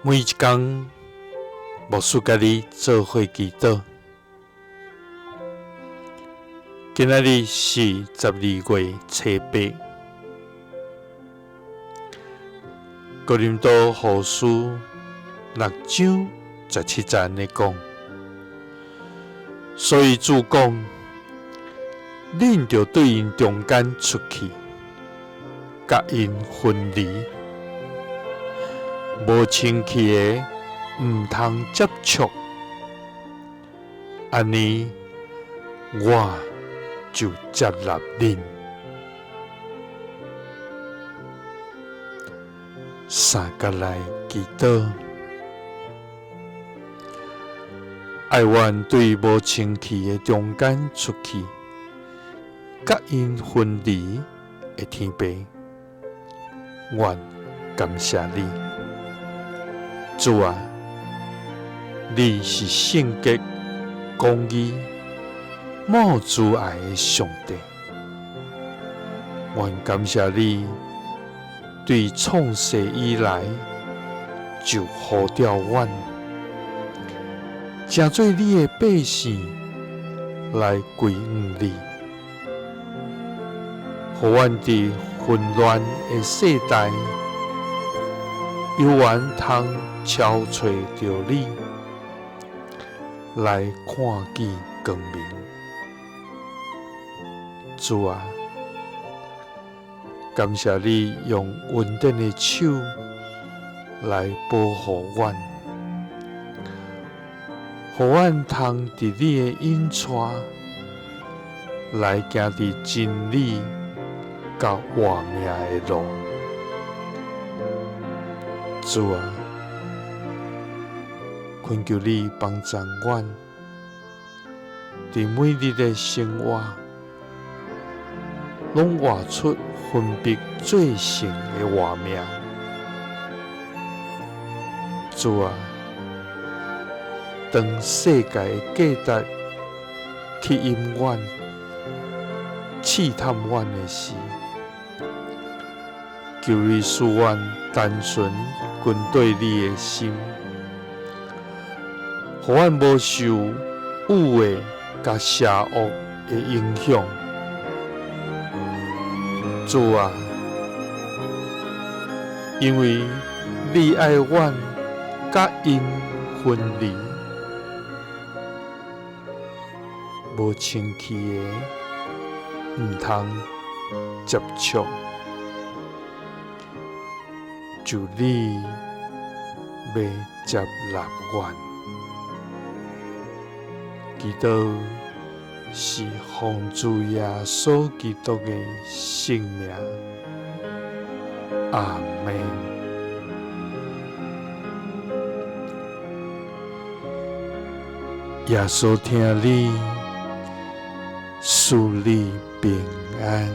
每一天，牧师甲你做伙祈祷。今仔日是12月初8，哥林多后书6章17節安尼講，所以主講，恁着對因中間出去，甲因分離。無清氣的，毋通接觸，安尼我就接納恁。三個來祈禱，愛願對無清氣的中間出去，甲因分離的天父，願感謝你。主啊，你是聖潔、公義、無阻礙的上帝。願感謝你對創世以來就呼召阮，成做你的百姓來歸順你，互阮佇混亂的世代，猶原通超找着你，來看見光明。主啊，感謝你用穩定的手來保護阮，互阮通佇你的引帶來行佇真理甲活命的路。主啊，懇求你幫助阮，佇每日的生活，攏活出分別最聖的活命。主啊，當世界的價值吸引阮、試探阮的時，求你使阮單純跟對你的心，互阮無受有的甲邪惡的影響。主啊，因為你愛阮甲因分離，無清氣的毋通接觸。就你要接納阮，祈禱是奉主耶穌基督的聖名，阿們。耶穌聽你，賜你平安。